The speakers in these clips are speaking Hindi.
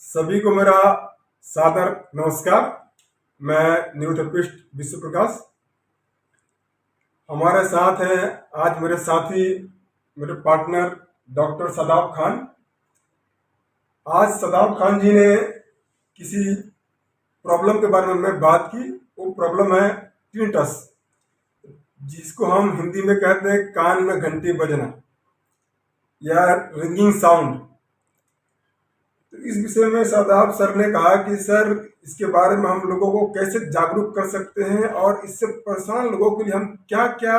सभी को मेरा सादर नमस्कार। मैं न्यूरोथेरेपिस्ट विश्व प्रकाश। हमारे साथ हैं आज मेरे साथी, मेरे पार्टनर डॉक्टर सदाब खान। आज सदाब खान जी ने किसी प्रॉब्लम के बारे में बात की। वो प्रॉब्लम है टिनिटस, जिसको हम हिंदी में कहते हैं कान में घंटी बजना या रिंगिंग साउंड। तो इस विषय में सदाब सर ने कहा कि सर, इसके बारे में हम लोगों को कैसे जागरूक कर सकते हैं और इससे परेशान लोगों के लिए हम क्या क्या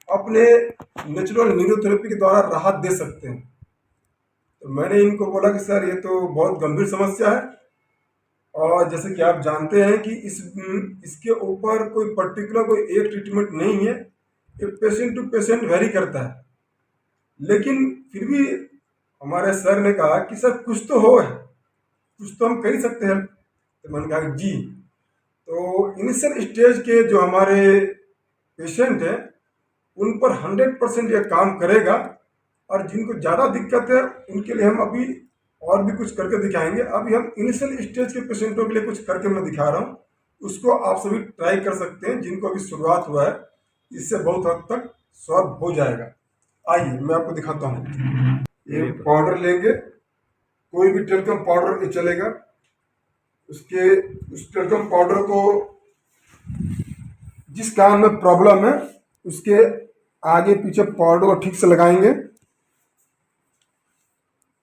अपने नेचुरल न्यूरोथेरेपी के द्वारा राहत दे सकते हैं। तो मैंने इनको बोला कि सर, ये तो बहुत गंभीर समस्या है और जैसे कि आप जानते हैं कि इसके ऊपर कोई पर्टिकुलर कोई एक ट्रीटमेंट नहीं है। ये पेशेंट टू पेशेंट वेरी करता है। लेकिन फिर भी हमारे सर ने कहा कि सर, कुछ तो हो है, कुछ तो हम कर ही सकते हैं। तो मैंने कहा जी। तो इनिशियल स्टेज के जो हमारे पेशेंट हैं उन पर 100% यह काम करेगा, और जिनको ज़्यादा दिक्कत है उनके लिए हम अभी और भी कुछ करके दिखाएंगे। अभी हम इनिशियल स्टेज के पेशेंटों के लिए कुछ करके मैं दिखा रहा हूँ, उसको आप सभी ट्राई कर सकते हैं। जिनको अभी शुरुआत हुआ है, इससे बहुत हद तक सॉल्व हो जाएगा। आइए मैं आपको दिखाता हूँ। ये पाउडर लेंगे, कोई भी टेल्कम पाउडर चलेगा। उस टेल्कम पाउडर को जिस कान में प्रॉब्लम है उसके आगे पीछे पाउडर को ठीक से लगाएंगे।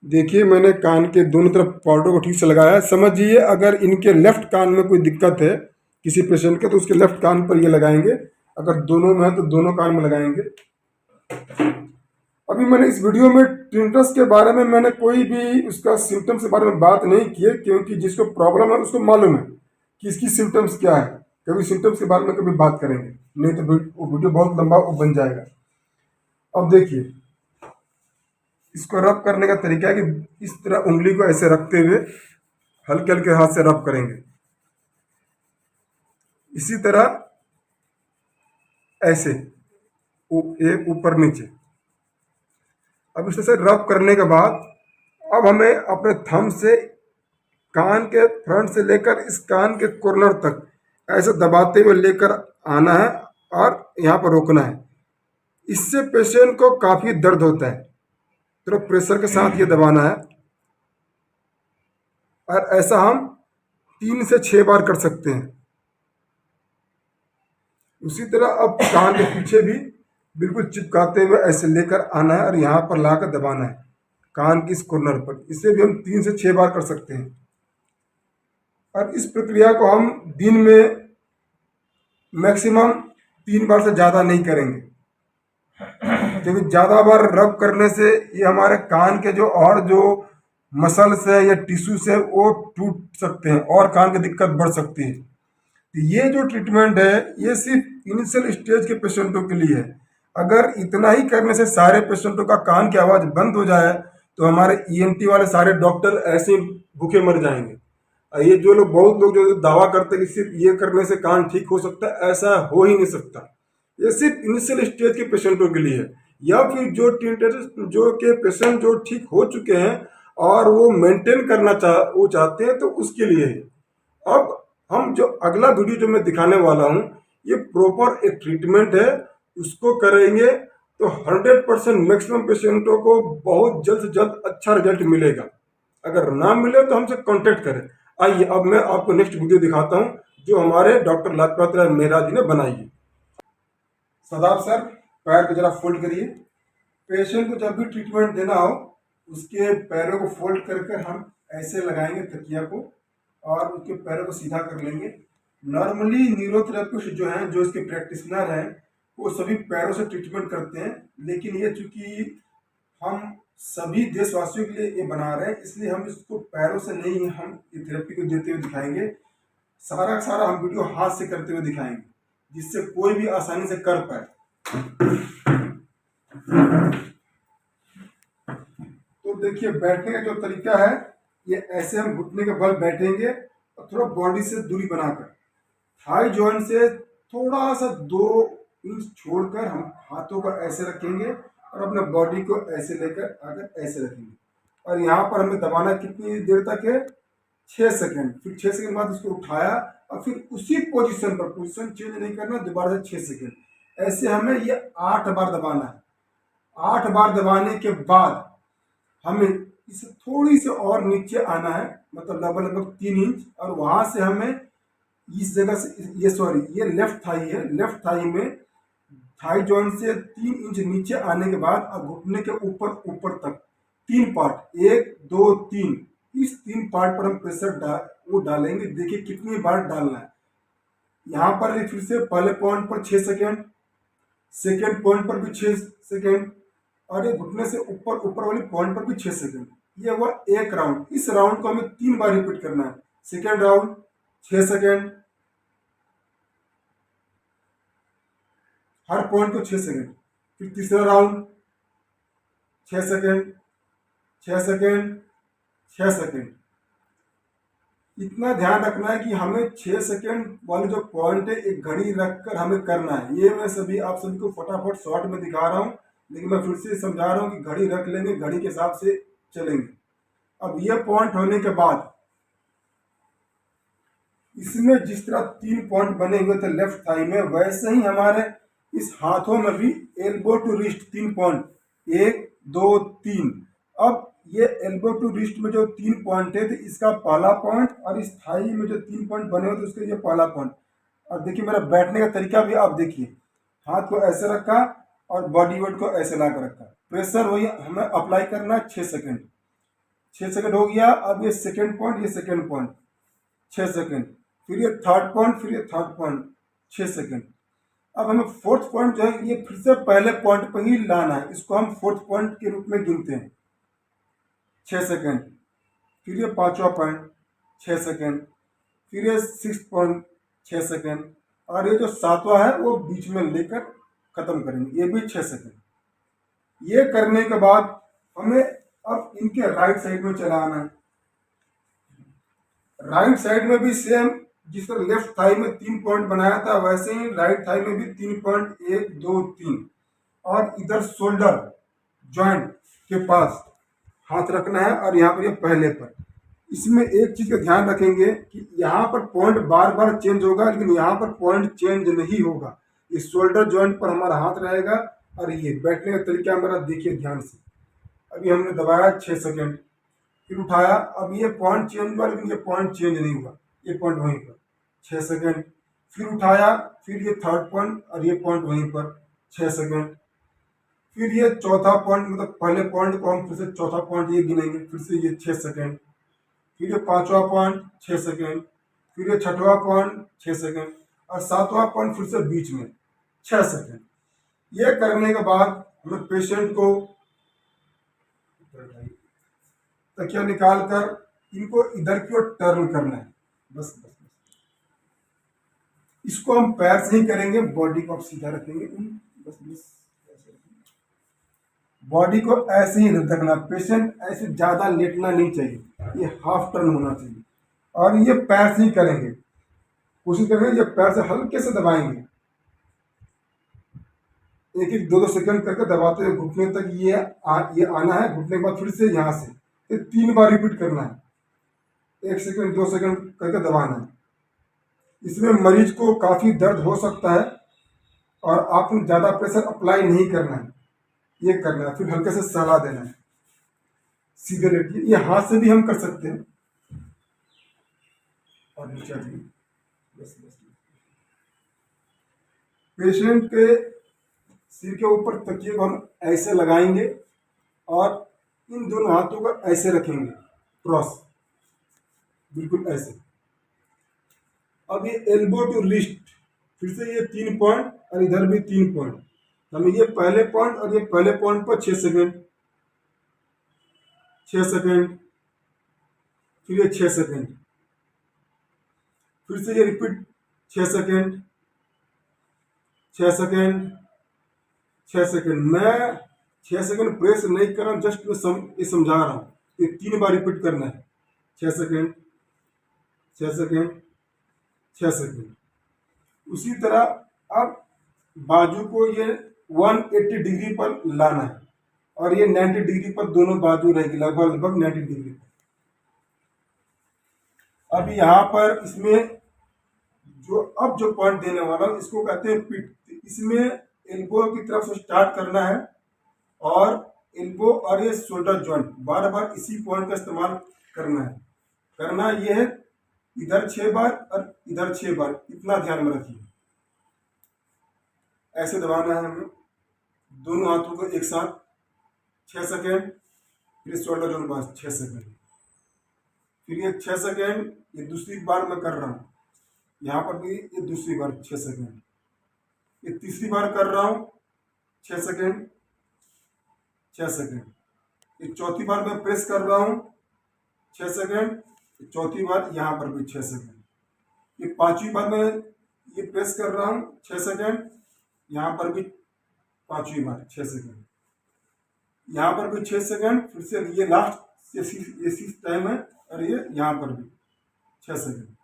देखिए, मैंने कान के दोनों तरफ पाउडर को ठीक से लगाया है। समझिए, अगर इनके लेफ्ट कान में कोई दिक्कत है किसी पेशेंट के, तो उसके लेफ्ट कान पर ये लगाएंगे। अगर दोनों में है तो दोनों कान में लगाएंगे। अभी मैंने इस वीडियो में टिनिटस के बारे में मैंने कोई भी उसका सिम्टम्स के बारे में बात नहीं की है, क्योंकि जिसको प्रॉब्लम है उसको मालूम है कि इसकी सिम्टम्स क्या है। कभी सिम्टम्स के बारे में कभी बात करेंगे, नहीं तो वो वीडियो बहुत लंबा बन जाएगा। अब देखिए, इसको रब करने का तरीका है कि इस तरह उंगली को ऐसे रखते हुए हल्के हल्के हाथ से रब करेंगे। इसी तरह ऐसे एक ऊपर नीचे। अब इस तरह से रब करने के बाद अब हमें अपने थंब से कान के फ्रंट से लेकर इस कान के कॉर्नर तक ऐसे दबाते हुए लेकर आना है और यहाँ पर रोकना है। इससे पेशेंट को काफ़ी दर्द होता है, तो प्रेशर के साथ ये दबाना है। और ऐसा हम 3 से 6 बार कर सकते हैं। उसी तरह अब कान के पीछे भी बिल्कुल चिपकाते हुए ऐसे लेकर आना है और यहाँ पर लाकर दबाना है कान की इस कॉर्नर पर। इसे भी हम 3 से 6 बार कर सकते हैं। और इस प्रक्रिया को हम दिन में मैक्सिमम 3 बार से ज़्यादा नहीं करेंगे, क्योंकि ज़्यादा बार रब करने से ये हमारे कान के जो मसल्स है या टिश्यूज है वो टूट सकते हैं और कान की दिक्कत बढ़ सकती है। तो ये जो ट्रीटमेंट है ये सिर्फ इनिशियल स्टेज के पेशेंटों के लिए है। अगर इतना ही करने से सारे पेशेंटों का कान की आवाज़ बंद हो जाए तो हमारे ईएनटी वाले सारे डॉक्टर ऐसे भूखे मर जाएंगे। ये जो लोग बहुत लोग जो दावा करते हैं कि सिर्फ ये करने से कान ठीक हो सकता है, ऐसा हो ही नहीं सकता। ये सिर्फ इनिशियल स्टेज के पेशेंटों के लिए है, या फिर जो जो के पेशेंट जो ठीक हो चुके हैं और वो मेंटेन करना चाहते हैं, तो उसके लिए है। अब हम जो अगला वीडियो जो मैं दिखाने वाला हूँ, ये प्रॉपर एक ट्रीटमेंट है, उसको करेंगे तो 100% मैक्सिमम पेशेंटों को बहुत जल्द से जल्द अच्छा रिजल्ट मिलेगा। अगर ना मिले तो हमसे कांटेक्ट करें। आइए अब मैं आपको नेक्स्ट वीडियो दिखाता हूँ जो हमारे डॉक्टर लाजपत राय मेहरा जी ने बनाई है। सदाब सर, पैर को जरा फोल्ड करिए। पेशेंट को जब भी ट्रीटमेंट देना हो उसके पैरों को फोल्ड कर हम ऐसे लगाएंगे तकिया को और उसके पैरों को सीधा कर लेंगे। नॉर्मली न्यूरोथेरेपिस्ट जो हैं, जो इसके प्रैक्टिशनर हैं, वो सभी पैरों से ट्रीटमेंट करते हैं, लेकिन ये चूंकि हम सभी देशवासियों के लिए ये बना रहे हैं, इसलिए हम इसको पैरों से नहीं, हम ये थेरेपी को देते हुए दिखाएंगे। सारा का सारा हम वीडियो हाथ से करते हुए दिखाएंगे, जिससे कोई भी आसानी से कर पाए। तो देखिए, बैठने का जो तरीका है, ये ऐसे हम घुटने के बल बैठेंगे और थोड़ा बॉडी से दूरी बनाकर थाई जॉइंट से थोड़ा सा 2 इंच छोड़कर हम हाथों को ऐसे रखेंगे और अपने बॉडी को ऐसे लेकर आकर ऐसे रखेंगे। और यहाँ पर हमें दबाना कितनी देर तक है, 6 सेकेंड, फिर 6 सेकेंड बाद उसको उठाया और फिर उसी पोजीशन पर, पोजीशन चेंज नहीं करना, दोबारा से 6 सेकेंड। ऐसे हमें ये 8 बार दबाना है। 8 बार दबाने के बाद हमें इसे थोड़ी से और नीचे आना है, मतलब लगभग 3 इंच, और वहां से हमें इस जगह से, ये सॉरी, ये लेफ्ट थाई है, लेफ्ट थाई में थाई जॉइंट से 3 इंच नीचे आने के बाद अब घुटने के ऊपर ऊपर तक 3 पार्ट, 1 2 3, इस 3 पार्ट पर हम प्रेशर वो डालेंगे। देखिए कितनी बार डालना है। यहाँ पर फिर से पहले पॉइंट पर 6 सेकेंड, सेकेंड पॉइंट पर भी 6 सेकेंड, और ये घुटने से ऊपर ऊपर वाली पॉइंट पर भी 6 सेकेंड। ये हुआ एक राउंड। इस राउंड को हमें 3 बार रिपीट करना है। सेकेंड राउंड 6 सेकेंड, हर पॉइंट को 6 सेकेंड। फिर तीसरा राउंड 6 सेकेंड, 6 सेकेंड, 6 सेकेंड। इतना ध्यान रखना है कि हमें 6 सेकेंड वाले जो पॉइंट है एक घड़ी रखकर हमें करना है। ये मैं आप सभी को फटाफट शॉर्ट में दिखा रहा हूँ, लेकिन मैं फिर से समझा रहा हूँ कि घड़ी रख लेंगे, घड़ी के हिसाब से चलेंगे। अब ये पॉइंट होने के बाद इसमें जिस तरह 3 पॉइंट बने हुए थे लेफ्ट थाई में, वैसे ही हमारे इस हाथों में भी एल्बो टू रिस्ट 3 पॉइंट, 1 2 3। अब ये एल्बो टू रिस्ट में जो 3 पॉइंट थे, इसका पहला पॉइंट, और इस थाई में जो 3 पॉइंट बने हुए थे उसका ये पहला पॉइंट। और देखिए मेरा बैठने का तरीका भी आप देखिए, हाथ को ऐसे रखा और बॉडी वेट को ऐसे ला कर रखा। प्रेशर वही हमें अप्लाई करना है 6 सेकेंड। 6 सेकेंड हो गया। अब ये सेकेंड पॉइंट, ये सेकेंड पॉइंट 6 सेकेंड, फिर ये थर्ड पॉइंट, फिर ये थर्ड पॉइंट 6 सेकेंड। अब हमें फोर्थ पॉइंट जो है ये फिर से पहले पॉइंट पर ही लाना है। इसको हम फोर्थ पॉइंट के रूप में गिनते हैं। 6 सेकेंड, फिर ये पांचवा पॉइंट 6 सेकेंड, फिर ये 6 पॉइंट 6 सेकेंड, और ये जो सातवां है वो बीच में लेकर खत्म करेंगे, ये भी 6 सेकेंड। ये करने के बाद हमें अब इनके राइट साइड में चला आना है। राइट साइड में भी सेम, जिस तरह लेफ्ट थाई में 3 पॉइंट बनाया था, वैसे ही राइट थाई में भी 3 पॉइंट, 1 2 3, और इधर शोल्डर जॉइंट के पास हाथ रखना है, और यहाँ पर ये पहले पर। इसमें एक चीज का ध्यान रखेंगे कि यहाँ पर पॉइंट बार बार चेंज होगा, लेकिन यहाँ पर पॉइंट चेंज नहीं होगा। इस शोल्डर जॉइंट पर हमारा हाथ रहेगा, और ये बैठने का तरीका मेरा देखिए ध्यान से। अभी हमने दबाया 6 सेकेंड, फिर उठाया। अब ये पॉइंट चेंज हुआ, लेकिन ये पॉइंट चेंज नहीं हुआ, ये पॉइंट वहीं पर 6 सेकेंड, फिर उठाया, फिर ये थर्ड पॉइंट, और ये पॉइंट वहीं पर 6 सेकेंड, फिर ये चौथा पॉइंट, मतलब पहले पॉइंट को हम फिर से चौथा पॉइंट ये गिनेंगे, फिर से ये 6 सेकेंड, फिर ये पांचवा पॉइंट 6 सेकेंड, फिर ये छठवां पॉइंट 6 सेकेंड, और सातवां पॉइंट फिर से बीच में 6 सेकेंड। ये करने के बाद हमें पेशेंट को तकिया निकाल कर इनको इधर की ओर टर्न करना है। बस बस बस। इसको हम पैर से ही करेंगे, बॉडी को आप सीधा रखेंगे, बस बस। बॉडी को ऐसे ही रखना, पेशेंट ऐसे ज्यादा लेटना नहीं चाहिए, ये हाफ टर्न होना चाहिए। और ये पैर से ही करेंगे, कोशिश करेंगे ये पैर से हल्के से दबाएंगे, 1 1 2 2 सेकंड करके दबाते हुए घुटने तक ये आना है। घुटने के बाद फिर से यहाँ से ये 3 बार रिपीट करना है, 1 सेकंड 2 सेकंड करके दबाना है। इसमें मरीज को काफी दर्द हो सकता है, और आपको ज्यादा प्रेशर अप्लाई नहीं करना है, ये करना है। फिर हल्के से सहला देना है, सीधे लेटिए। ये हाथ से भी हम कर सकते हैं, और नीचे आ जाइए, बस बस। पेशेंट के सिर के ऊपर तकिए को हम ऐसे लगाएंगे, और इन दोनों हाथों को ऐसे रखेंगे क्रॉस, बिल्कुल ऐसे। अब ये एल्बो टू रिस्ट, फिर से ये 3 पॉइंट, और इधर भी 3 पॉइंट। हमें ये पहले पॉइंट और ये पहले पॉइंट पर 6 सेकेंड, 6 सेकेंड, फिर ये 6 सेकेंड, फिर से ये रिपीट 6 सेकेंड, 6 सेकेंड, 6 सेकेंड। मैं 6 सेकेंड प्रेस नहीं कर रहा हूँ, जस्ट ये समझा रहा हूँ। ये 3 बार रिपीट करना है, 6 सेकेंड, 6 सेकेंड, 6 सेकेंड। उसी तरह अब बाजू को ये 180 डिग्री पर लाना है, और ये 90 डिग्री पर दोनों बाजू रहेगी, लगभग लगभग 90 डिग्री पर। अब यहाँ पर इसमें जो पॉइंट देने वाला हूँ इसको कहते हैं पिट। इसमें एल्बो की तरफ से स्टार्ट करना है और एल्बो और ये शोल्डर जॉइंट बार बार इसी पॉइंट का इस्तेमाल करना है। करना ये है इधर 6 बार और इधर 6 बार, इतना ध्यान में रखिए। ऐसे दबाना है हमें दोनों हाथों को एक साथ 6 सेकेंड, फिर शोल्डर जॉइंट पास 6 सेकेंड, फिर ये 6 सेकेंड। ये दूसरी बार मैं कर रहा हूँ, यहाँ पर भी ये दूसरी बार 6 सेकेंड, ये तीसरी बार कर रहा हूँ 6 सेकेंड 6 सेकेंड, ये चौथी बार मैं प्रेस कर रहा हूँ 6 सेकेंड, चौथी बार यहाँ पर भी 6 सेकेंड, ये पांचवी बार मैं ये प्रेस कर रहा हूँ 6 सेकेंड, यहाँ पर भी पांचवी बार 6 सेकेंड, यहाँ पर भी 6 सेकेंड, फिर से ये लास्ट ये 6 टाइम है और ये यहाँ पर भी 6 सेकेंड।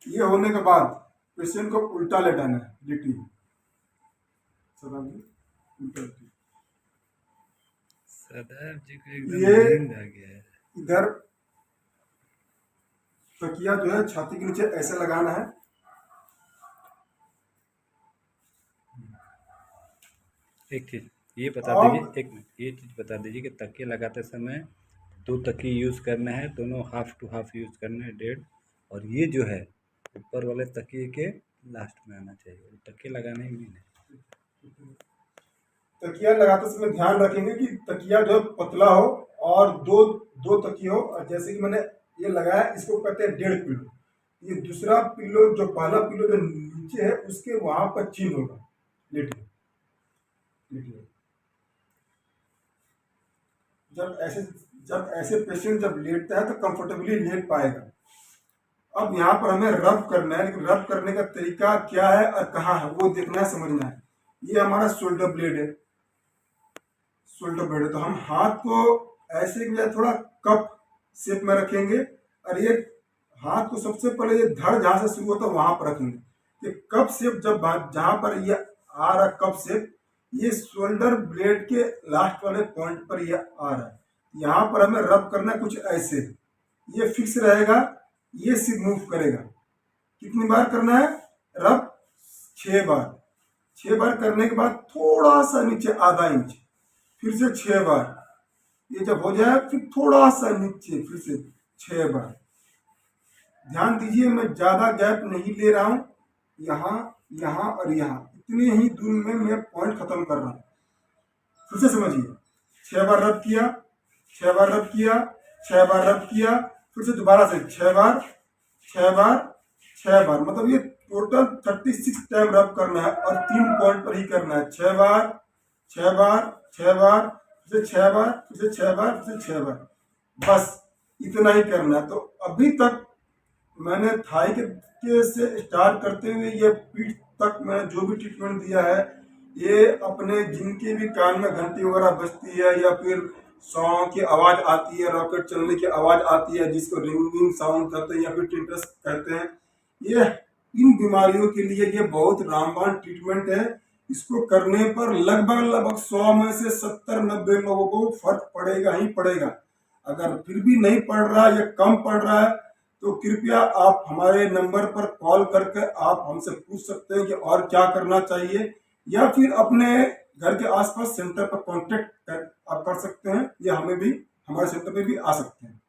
ये होने के बाद पेशेंट को उल्टा लेटाना है, लिटी सरदार जी को एकदम ये नींद आ गया है। इधर तकिया जो है छाती के नीचे ऐसे लगाना है। एक चीज ये बता और दीजिए, एक मिनट ये चीज बता दीजिए कि तकिया लगाते समय 2 तकिए यूज करना है, दोनों हाफ टू हाफ यूज करना है 1.5, और ये जो है ऊपर वाले तकिए के लास्ट में आना चाहिए। तकिया लगाने ही नहीं है। तकिया लगाते समय ध्यान रखेंगे कि तकिया जो है पतला हो और दो तकिए हो। और जैसे कि मैंने ये लगाया, इसको कहते हैं 1.5 पिलो। ये दूसरा पिलो जो पहला पिलो जो नीचे है उसके वहां पर चिन्ह होगा। लेटिए लेटिए। जब ऐसे पेशेंट जब लेटता है तो कंफर्टेबली लेट पाएगा। अब यहाँ पर हमें रब करना है, लेकिन रब करने का तरीका क्या है और कहाँ है वो देखना है, समझना है। ये हमारा शोल्डर ब्लेड है, शोल्डर ब्लेड है, तो हम हाथ को ऐसे थोड़ा कप शेप में रखेंगे और ये हाथ को सबसे पहले ये धड़ जहाँ से शुरू होता है वहां पर रखेंगे। ये कप शेप जब जहां पर ये आ रहा कप शेप, ये शोल्डर ब्लेड के लास्ट वाले पॉइंट पर ये आ रहा है। यहाँ पर हमें रब करना कुछ ऐसे, ये फिक्स रहेगा, ये सिर्फ मूव करेगा। कितनी बार करना है रब? 6 बार। 6 बार करने के बाद थोड़ा सा नीचे आधा इंच, फिर से 6 बार। ये जब हो जाए फिर थोड़ा सा नीचे, फिर से 6 बार। ध्यान दीजिए मैं ज्यादा गैप नहीं ले रहा हूं, यहाँ यहाँ और यहाँ इतनी ही दूर में मैं पॉइंट खत्म कर रहा हूँ। फिर से समझिए, 6 बार रब किया, 6 बार रब किया, 6 बार रब किया, फिर से दोबारा से 6 बार 6 बार 6 बार, मतलब ये टोटल 36 टाइम रब करना है और 3 पॉइंट पर ही करना है। 6 बार 6 बार 6 बार, फिर से 6 बार, फिर से 6 बार, फिर से 6 बार, बस इतना ही करना है। तो अभी तक मैंने थाई के से स्टार्ट करते हुए ये पीठ तक मैंने जो भी ट्रीटमेंट दिया है, ये अपने जिनके भी कान में घंटी वगैरह बजती है या फिर सॉन्ग की आवाज़ आती है, रॉकेट चलने की आवाज़ आती है जिसको रिंगिंग साउंड कहते हैं या फिर टिंटस कहते हैं, ये इन बीमारियों के लिए ये बहुत रामबाण ट्रीटमेंट है। इसको करने पर लगभग 100 में से 70-90 लोगों को फर्क पड़ेगा ही पड़ेगा। अगर फिर भी नहीं पड़ रहा या कम पड़ रहा है तो कृपया आप हमारे नंबर पर कॉल करके आप हमसे पूछ सकते हैं कि और क्या करना चाहिए, या फिर अपने घर के आसपास सेंटर पर कांटेक्ट आप कर सकते हैं, या हमें भी हमारे सेंटर पे भी आ सकते हैं।